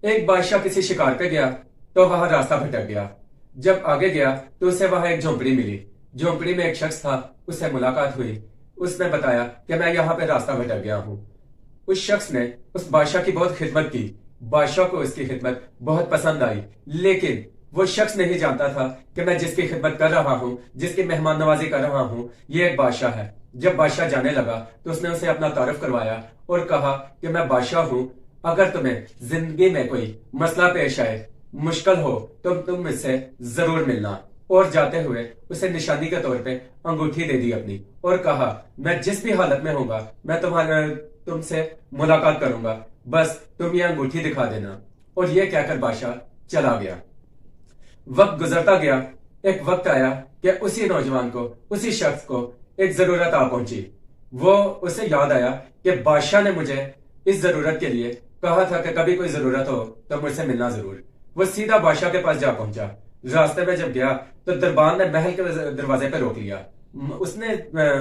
एक बादशाह किसी शिकार पे गया तो वहां रास्ता भटक गया। जब आगे गया तो उसे वहां एक झोंपड़ी मिली। झोंपड़ी में एक शख्स था, उससे मुलाकात हुई। उसने बताया कि मैं यहाँ पे रास्ता भटक गया हूँ। उस शख्स ने उस बादशाह की बहुत खिदमत की। बादशाह को उसकी खिदमत बहुत पसंद आई, लेकिन वो शख्स नहीं जानता था कि मैं जिसकी खिदमत कर रहा हूँ, जिसकी मेहमान नवाजी कर रहा हूँ, ये एक बादशाह है। जब बादशाह जाने लगा तो उसने उसे अपना तारुफ करवाया और कहा कि मैं बादशाह हूँ। अगर तुम्हें जिंदगी में कोई मसला पेश आए, मुश्किल हो, तो तुम मुझसे जरूर मिलना। और जाते हुए उसे निशानी के तौर पे अंगूठी दे दी अपनी और कहा, मैं जिस भी हालत में होगा मैं तुमसे मुलाकात करूंगा, बस तुम ये अंगूठी दिखा देना। और ये कहकर बादशाह चला गया। वक्त गुजरता गया। एक वक्त आया कि उसी नौजवान को, उसी शख्स को एक जरूरत आ पहुंची। वो उसे याद आया कि बादशाह ने मुझे इस जरूरत के लिए कहा था कि कभी कोई जरूरत हो तो मुझसे मिलना जरूर। वो सीधा बादशाह के पास जा पहुंचा। रास्ते में जब गया तो दरबान ने महल के दरवाजे पर रोक लिया।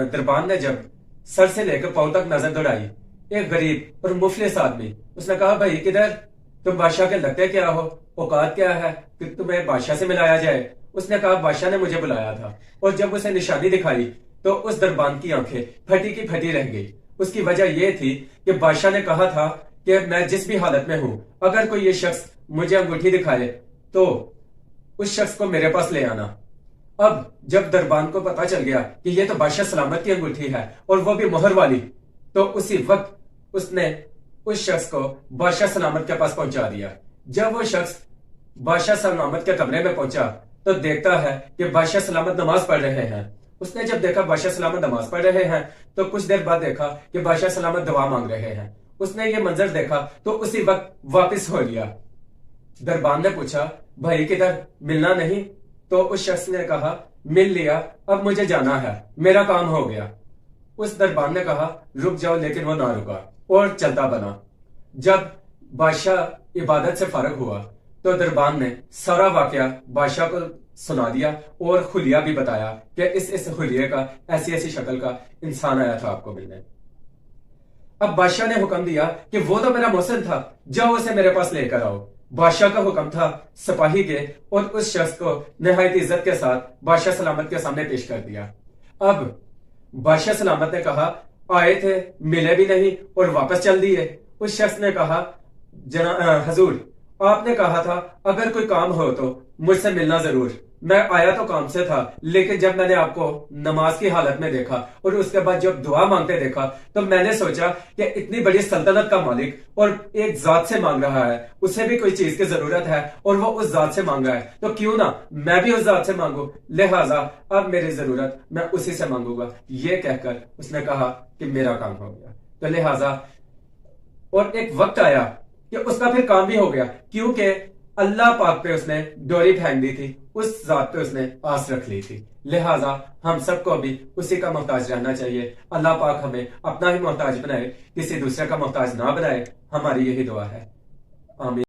दरबान ने जब सर से लेकर पांव तक नजर दौड़ाई, एक गरीब और मुफलिस आदमी, उसने कहा, भाई किधर? तुम बादशाह के लगते क्या हो? औकात क्या है कि तुम्हें बादशाह से मिलाया जाए? उसने कहा, बादशाह ने मुझे बुलाया था। और जब उसे निशानी दिखाई तो उस दरबान की आंखें फटी की फटी रह गई। उसकी वजह यह थी कि बादशाह ने कहा था कि मैं जिस भी हालत में हूं, अगर कोई ये शख्स मुझे अंगूठी दिखाए तो उस शख्स को मेरे पास ले आना। अब जब दरबान को पता चल गया कि ये तो बादशाह सलामत की अंगूठी है और वो भी मोहर वाली, तो उसी वक्त उसने उस शख्स को बादशाह सलामत के पास पहुंचा दिया। जब वो शख्स बादशाह सलामत के कमरे में पहुंचा तो देखता है कि बादशाह सलामत नमाज पढ़ रहे हैं। उसने जब देखा बादशाह सलामत नमाज पढ़ रहे हैं तो कुछ देर बाद देखा कि बादशाह सलामत दुआ मांग रहे हैं। उसने ये मंजर देखा तो उसी वक्त वापस हो लिया। दरबान ने पूछा, भाई किधर? मिलना नहीं? तो उस शख्स ने कहा, मिल लिया, अब मुझे जाना है, मेरा काम हो गया। उस दरबान ने कहा, रुक जाओ, लेकिन वो ना रुका और चलता बना। जब बादशाह इबादत से फारग हुआ तो दरबान ने सारा वाकया बादशाह को सुना दिया और खुलिया भी बताया कि इस खुलिये का ऐसी ऐसी शक्ल का इंसान आया था आपको मिलने। अब बादशाह ने हुक्म दिया कि वो तो मेरा मोहसिन था, जाओ उसे मेरे पास लेकर आओ। बादशाह का हुक्म था, सिपाही के और उस शख्स को निहायत इज्जत के साथ बादशाह सलामत के सामने पेश कर दिया। अब बादशाह सलामत ने कहा, आए थे, मिले भी नहीं और वापस चल दिए। उस शख्स ने कहा, हजूर, आपने कहा था अगर कोई काम हो तो मुझसे मिलना जरूर। मैं आया तो काम से था, लेकिन जब मैंने आपको नमाज की हालत में देखा और उसके बाद जब दुआ मांगते देखा तो मैंने सोचा कि इतनी बड़ी सल्तनत का मालिक और एक जात से मांग रहा है, उसे भी कोई चीज की जरूरत है और वो उस जात से मांग रहा है, तो क्यों ना मैं भी उस जात से मांगू। लिहाजा अब मेरी जरूरत मैं उसी से मांगूंगा। ये कहकर उसने कहा कि मेरा काम हो गया। तो लिहाजा और एक वक्त आया कि उसका फिर काम भी हो गया, क्योंकि अल्लाह पाक पे उसने डोरी फेंक दी थी, उस जात पे उसने आस रख ली थी। लिहाजा हम सबको भी उसी का मोहताज रहना चाहिए। अल्लाह पाक हमें अपना ही मोहताज बनाए, किसी दूसरे का मोहताज ना बनाए। हमारी यही दुआ है। आमीन।